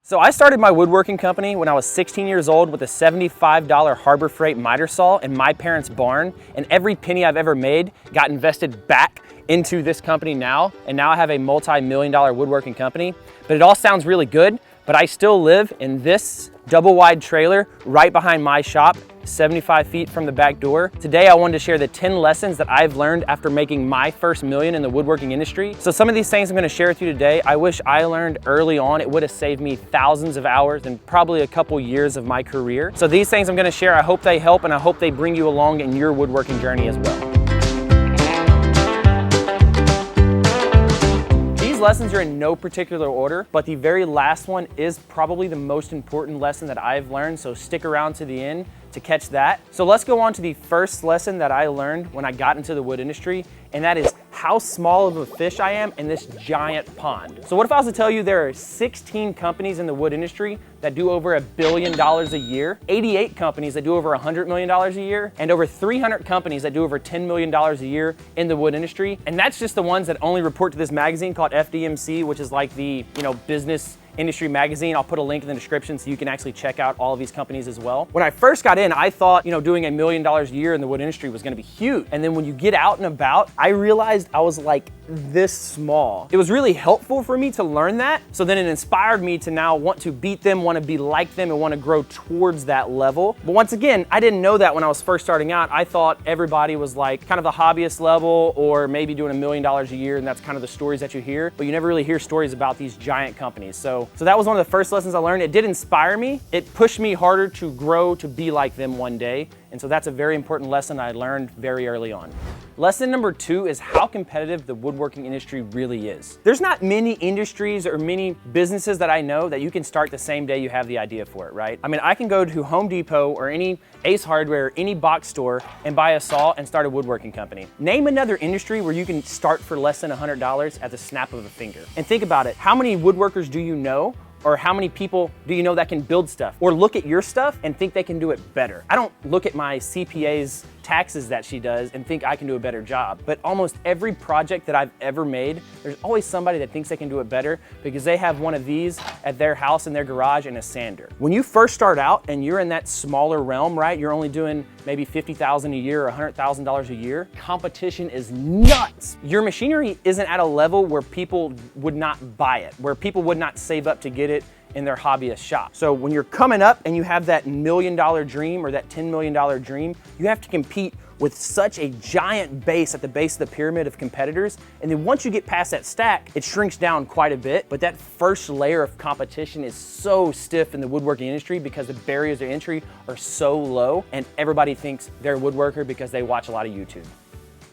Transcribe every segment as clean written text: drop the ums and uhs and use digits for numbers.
So I started my woodworking company when I was 16 years old with a $75 Harbor Freight miter saw in my parents' barn, and every penny I've ever made got invested back into this company now, and now I have a multi-million-dollar woodworking company. But it all sounds really good, but I still live in this double-wide trailer right behind my shop, 75 feet from the back door. Today, I wanted to share the 10 lessons that I've learned after making my first million in the woodworking industry. So some of these things I'm gonna share with you today, I wish I learned early on. It would have saved me thousands of hours and probably a couple years of my career. So these things I'm gonna share, I hope they help and I hope they bring you along in your woodworking journey as well. These lessons are in no particular order, but the very last one is probably the most important lesson that I've learned, so stick around to the end to catch that. So let's go on to the first lesson that I learned when I got into the wood industry, and that is how small of a fish I am in this giant pond. So what if I was to tell you there are 16 companies in the wood industry that do over $1 billion a year, 88 companies that do over $100 million a year, and over 300 companies that do over $10 million a year in the wood industry. And that's just the ones that only report to this magazine called FDMC, which is like the, business industry magazine. I'll put a link in the description so you can actually check out all of these companies as well. When I first got in, I thought, doing $1 million a year in the wood industry was gonna be huge. And then when you get out and about, I realized I was like this small. It was really helpful for me to learn that. So then it inspired me to now want to beat them, want to be like them, and want to grow towards that level. But once again, I didn't know that when I was first starting out. I thought everybody was like kind of the hobbyist level or maybe doing $1 million a year, and that's kind of the stories that you hear, but you never really hear stories about these giant companies. So that was one of the first lessons I learned. It did inspire me. It pushed me harder to grow to be like them one day. And so that's a very important lesson I learned very early on. Lesson number 2 is how competitive the woodworking industry really is. There's not many industries or many businesses that I know that you can start the same day you have the idea for it, right? I mean, I can go to Home Depot or any Ace Hardware, or any box store and buy a saw and start a woodworking company. Name another industry where you can start for less than $100 at the snap of a finger. And think about it, how many woodworkers do you know? Or how many people do you know that can build stuff or look at your stuff and think they can do it better? I don't look at my CPA's taxes that she does and think I can do a better job. But almost every project that I've ever made, there's always somebody that thinks they can do it better because they have one of these at their house in their garage and a sander. When you first start out and you're in that smaller realm, right? You're only doing maybe $50,000 a year or $100,000 a year. Competition is nuts. Your machinery isn't at a level where people would not buy it, where people would not save up to get it in their hobbyist shop. So when you're coming up and you have that $1 million dream or that $10 million dream, you have to compete with such a giant base at the base of the pyramid of competitors. And then once you get past that stack, it shrinks down quite a bit. But that first layer of competition is so stiff in the woodworking industry because the barriers to entry are so low and everybody thinks they're a woodworker because they watch a lot of YouTube.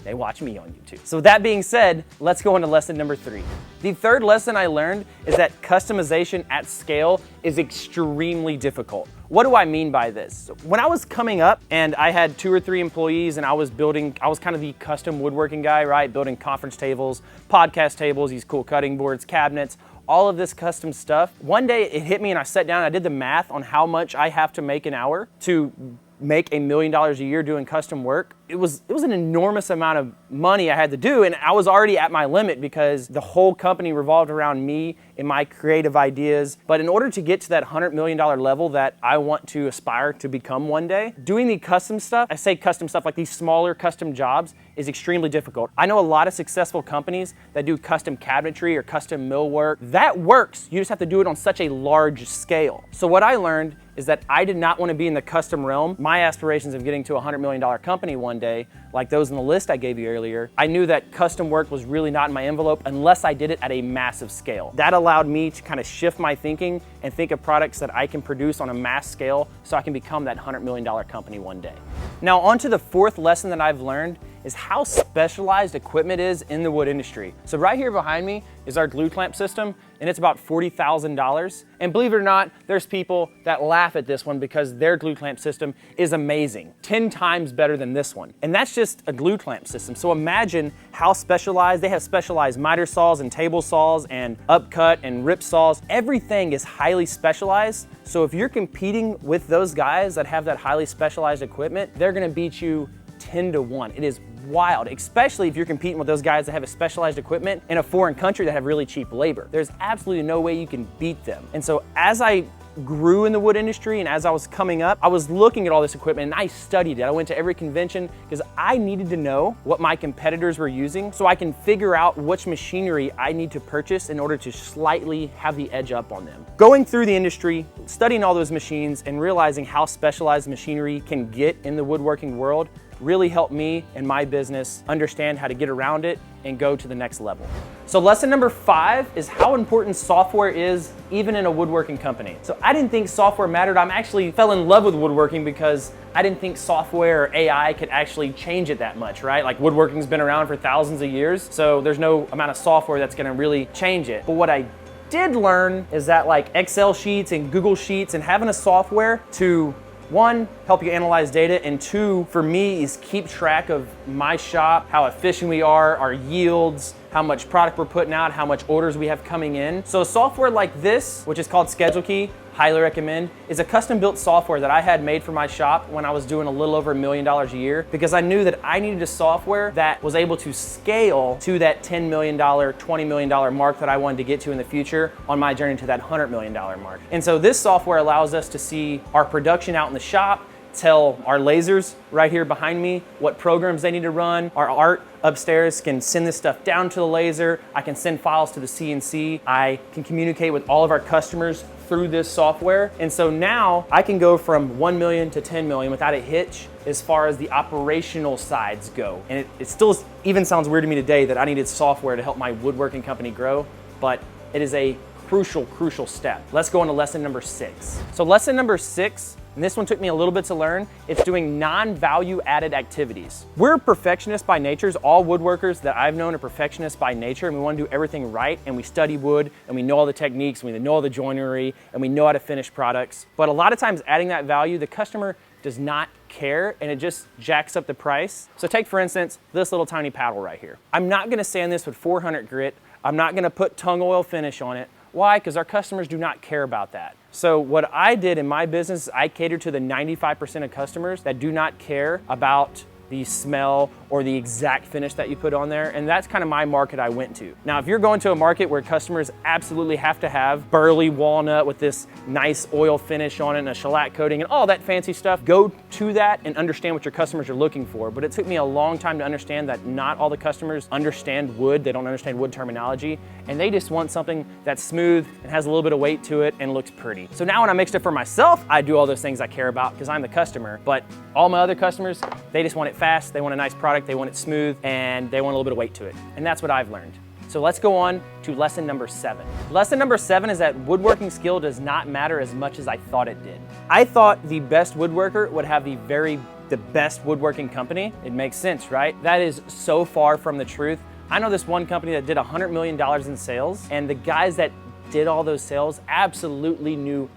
They watch me on YouTube. So with that being said, let's go into lesson number 3. The third lesson I learned is that customization at scale is extremely difficult. What do I mean by this? When I was coming up and I had 2 or 3 employees and I was kind of the custom woodworking guy, right? Building conference tables, podcast tables, these cool cutting boards, cabinets, all of this custom stuff. One day it hit me and I sat down and I did the math on how much I have to make an hour to make $1 million a year doing custom work. It was an enormous amount of money I had to do, and I was already at my limit because the whole company revolved around me and my creative ideas. But in order to get to that $100 million level that I want to aspire to become one day, doing the custom stuff, I say custom stuff like these smaller custom jobs, is extremely difficult. I know a lot of successful companies that do custom cabinetry or custom millwork. That works, you just have to do it on such a large scale. So what I learned is that I did not want to be in the custom realm. My aspirations of getting to a $100 million company one day, like those in the list I gave you earlier, I knew that custom work was really not in my envelope unless I did it at a massive scale. That allowed me to kind of shift my thinking and think of products that I can produce on a mass scale so I can become that $100 million company one day. Now on to the 4th lesson that I've learned is how specialized equipment is in the wood industry. So right here behind me is our glue clamp system, and it's about $40,000. And believe it or not, there's people that laugh at this one because their glue clamp system is amazing, 10 times better than this one. And that's just a glue clamp system. So imagine how specialized, they have specialized miter saws and table saws and upcut and rip saws. Everything is highly specialized. So if you're competing with those guys that have that highly specialized equipment, they're gonna beat you 10 to 1. It is wild, especially if you're competing with those guys that have a specialized equipment in a foreign country that have really cheap labor. There's absolutely no way you can beat them. And so as I grew in the wood industry and as I was coming up, I was looking at all this equipment and I studied it. I went to every convention because I needed to know what my competitors were using so I can figure out which machinery I need to purchase in order to slightly have the edge up on them. Going through the industry, studying all those machines and realizing how specialized machinery can get in the woodworking world really helped me and my business understand how to get around it and go to the next level. So lesson number 5 is how important software is even in a woodworking company. So I didn't think software mattered. I actually fell in love with woodworking because I didn't think software or AI could actually change it that much, right? Like woodworking's been around for thousands of years, so there's no amount of software that's gonna really change it. But what I did learn is that like Excel sheets and Google Sheets and having a software to 1, help you analyze data, and 2, for me, is keep track of my shop, how efficient we are, our yields, how much product we're putting out, how much orders we have coming in. So software like this, which is called Schedule Key, highly recommend, is a custom built software that I had made for my shop when I was doing a little over $1 million a year, because I knew that I needed a software that was able to scale to that $10 million, $20 million mark that I wanted to get to in the future on my journey to that $100 million mark. And so this software allows us to see our production out in the shop, tell our lasers right here behind me what programs they need to run. Our art upstairs can send this stuff down to the laser. I can send files to the CNC. I can communicate with all of our customers through this software. And so now I can go from 1 million to 10 million without a hitch as far as the operational sides go. And it still even sounds weird to me today that I needed software to help my woodworking company grow, but it is a crucial step. Let's go on to lesson number 6. So lesson number 6, and this one took me a little bit to learn, it's doing non-value added activities. We're perfectionists by nature. All woodworkers that I've known are perfectionists by nature, and we want to do everything right, and we study wood, and we know all the techniques, and we know all the joinery, and we know how to finish products. But a lot of times adding that value, the customer does not care, and it just jacks up the price. So take, for instance, this little tiny paddle right here. I'm not gonna sand this with 400 grit. I'm not gonna put tung oil finish on it. Why? Because our customers do not care about that. So what I did in my business, I catered to the 95% of customers that do not care about the smell or the exact finish that you put on there. And that's kind of my market I went to. Now, if you're going to a market where customers absolutely have to have burly walnut with this nice oil finish on it and a shellac coating and all that fancy stuff, go to that and understand what your customers are looking for. But it took me a long time to understand that not all the customers understand wood. They don't understand wood terminology. And they just want something that's smooth and has a little bit of weight to it and looks pretty. So now when I mixed it for myself, I do all those things I care about because I'm the customer. But all my other customers, they just want it fast, they want a nice product, they want it smooth, and they want a little bit of weight to it. And that's what I've learned. So let's go on to lesson number 7. Lesson number 7 is that woodworking skill does not matter as much as I thought it did. I thought the best woodworker would have the best woodworking company. It makes sense, right? That is so far from the truth. I know this one company that did $100 million in sales, and the guys that did all those sales absolutely knew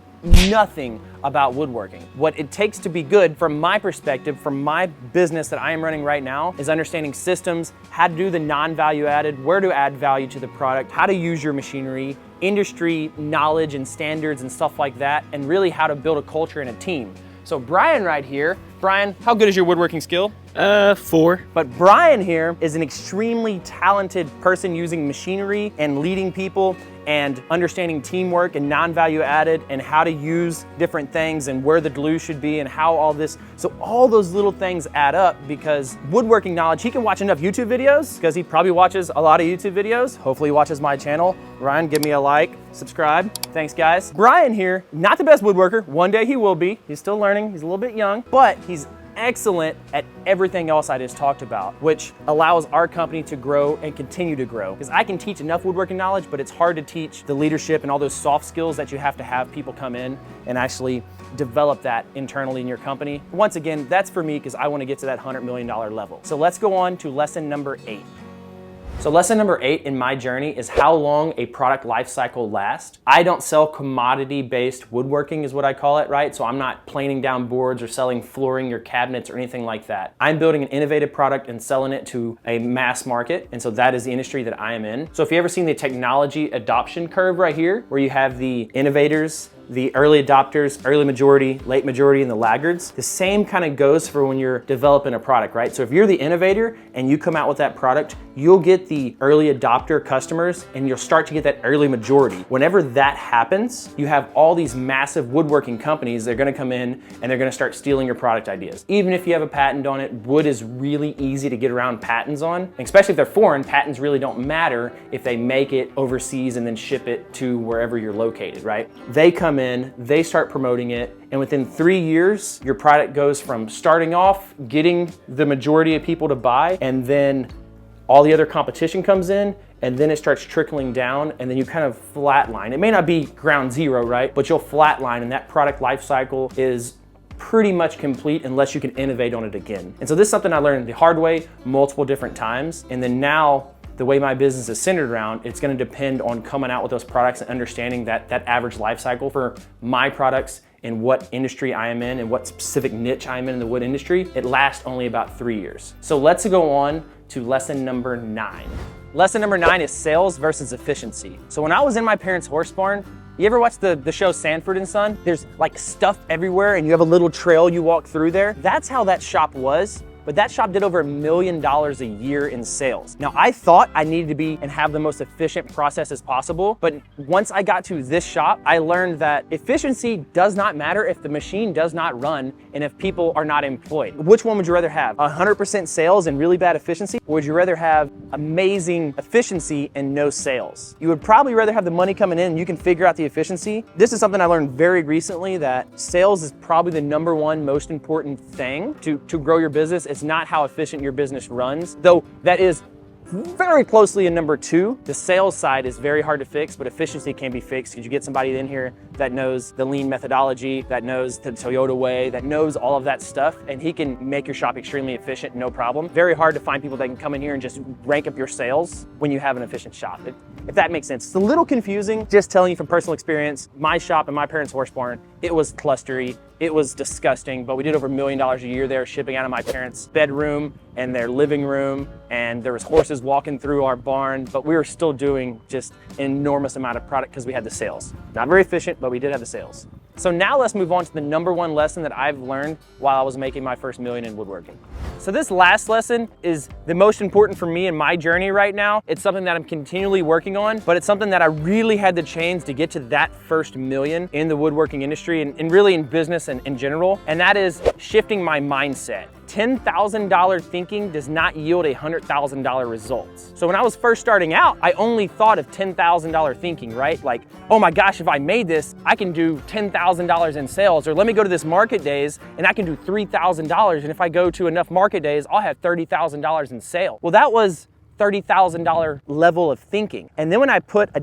nothing about woodworking. What it takes to be good from my perspective, from my business that I am running right now, is understanding systems, how to do the non-value added, where to add value to the product, how to use your machinery, industry knowledge and standards and stuff like that, and really how to build a culture and a team. So Brian right here, Brian, how good is your woodworking skill? 4. But Brian here is an extremely talented person using machinery and leading people and understanding teamwork and non-value added and how to use different things and where the glue should be and how all this. So all those little things add up because woodworking knowledge, he can watch enough YouTube videos because he probably watches a lot of YouTube videos. Hopefully he watches my channel. Ryan, give me a like, subscribe. Thanks guys. Brian here, not the best woodworker. One day he will be. He's still learning. He's a little bit young, but he's excellent at everything else I just talked about, which allows our company to grow and continue to grow. Because I can teach enough woodworking knowledge, but it's hard to teach the leadership and all those soft skills that you have to have people come in and actually develop that internally in your company. Once again, that's for me because I want to get to that $100 million level. So let's go on to lesson number 8. So lesson number 8 in my journey is how long a product life cycle lasts. I don't sell commodity-based woodworking is what I call it, right? So I'm not planing down boards or selling flooring or cabinets or anything like that. I'm building an innovative product and selling it to a mass market. And so that is the industry that I am in. So if you ever seen the technology adoption curve right here, where you have the innovators the early adopters, early majority, late majority, and the laggards. The same kind of goes for when you're developing a product, right? So if you're the innovator and you come out with that product, you'll get the early adopter customers and you'll start to get that early majority. Whenever that happens, you have all these massive woodworking companies that are gonna come in and they're gonna start stealing your product ideas. Even if you have a patent on it, wood is really easy to get around patents on. Especially if they're foreign, patents really don't matter if they make it overseas and then ship it to wherever you're located, right? They come in, they start promoting it, and within 3 years, your product goes from starting off, getting the majority of people to buy, and then all the other competition comes in, and then it starts trickling down, and then you kind of flatline. It may not be ground zero, right? But you'll flatline, and that product life cycle is pretty much complete unless you can innovate on it again. And so this is something I learned the hard way multiple different times. And then now, the way my business is centered around, it's gonna depend on coming out with those products and understanding that average life cycle for my products and what industry I am in and what specific niche I'm in the wood industry. It lasts only about 3 years. So let's go on to lesson number 9. Lesson number 9 is sales versus efficiency. So when I was in my parents' horse barn, you ever watch the show Sanford and Son? There's like stuff everywhere and you have a little trail you walk through there. That's how that shop was. But that shop did over $1 million a year in sales. Now, I thought I needed to be and have the most efficient process as possible, but once I got to this shop, I learned that efficiency does not matter if the machine does not run and if people are not employed. Which one would you rather have? 100% sales and really bad efficiency? Or would you rather have amazing efficiency and no sales? You would probably rather have the money coming in and you can figure out the efficiency. This is something I learned very recently, that sales is probably the #1 most important thing to grow your business. It's not how efficient your business runs, though that is very closely in number 2. The sales side is very hard to fix, but efficiency can be fixed because you get somebody in here that knows the lean methodology, that knows the Toyota way, that knows all of that stuff, and he can make your shop extremely efficient, no problem. Very hard to find people that can come in here and just rank up your sales when you have an efficient shop, if that makes sense. It's a little confusing, just telling you from personal experience. My shop in my parents' horse barn, it was clustery, it was disgusting, but we did over $1 million a year there, shipping out of my parents' bedroom and their living room, and there was horses walking through our barn, but we were still doing just an enormous amount of product because we had the sales. Not very efficient, but we did have the sales. So now let's move on to the #1 lesson that I've learned while I was making my first $1 million in woodworking. So this last lesson is the most important for me in my journey right now. It's something that I'm continually working on, but it's something that I really had to change to get to that first $1 million in the woodworking industry and really in business and in general, and that is shifting my mindset. $10,000 thinking does not yield $100,000 results. So when I was first starting out, I only thought of $10,000 thinking, right? Like, oh my gosh, if I made this, I can do $10,000 in sales, or let me go to this market days and I can do $3,000. And if I go to enough market days, I'll have $30,000 in sales. Well, that was $30,000 level of thinking. And then when I put a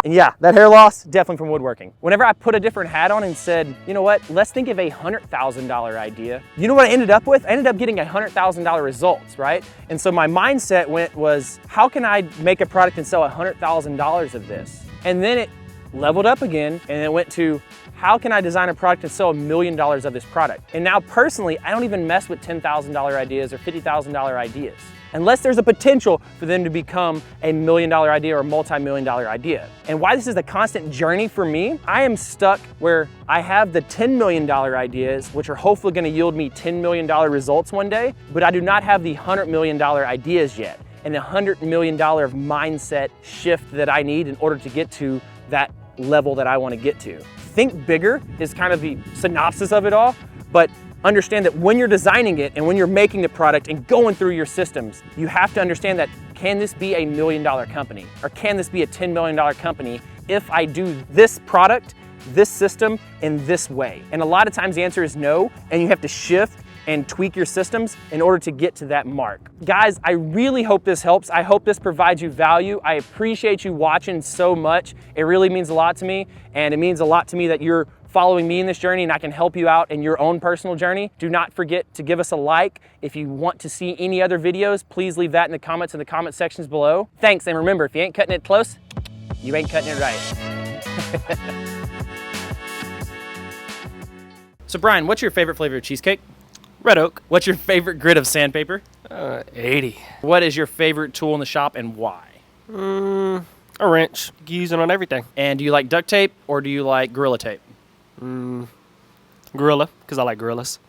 And yeah, that hair loss, definitely from woodworking. Whenever I put a different hat on and said, you know what, let's think of a $100,000 idea. You know what I ended up with? I ended up getting $100,000 results, right? And so my mindset was, how can I make a product and sell $100,000 of this? And then it leveled up again and it went to, how can I design a product and sell $1 million of this product? And now personally, I don't even mess with $10,000 ideas or $50,000 ideas, unless there's a potential for them to become a $1 million idea or a multi-million-dollar idea. And why this is a constant journey for me, I am stuck where I have the $10 million ideas, which are hopefully gonna yield me $10 million results one day, but I do not have the $100 million ideas yet, and the $100 million mindset shift that I need in order to get to that level that I wanna get to. Think bigger is kind of the synopsis of it all, but understand that when you're designing it and when you're making the product and going through your systems, you have to understand that, can this be a $1 million company? Or can this be a $10 million company if I do this product, this system, in this way? And a lot of times the answer is no, and you have to shift and tweak your systems in order to get to that mark. Guys, I really hope this helps. I hope this provides you value. I appreciate you watching so much. It really means a lot to me, and it means a lot to me that you're following me in this journey and I can help you out in your own personal journey. Do not forget to give us a like. If you want to see any other videos, please leave that in the comments sections below. Thanks, and remember, if you ain't cutting it close, you ain't cutting it right. So Brian, what's your favorite flavor of cheesecake? Red oak. What's your favorite grit of sandpaper? 80. What is your favorite tool in the shop and why? A wrench. You can use it on everything. And do you like duct tape or do you like Gorilla Tape? Gorilla, because I like gorillas.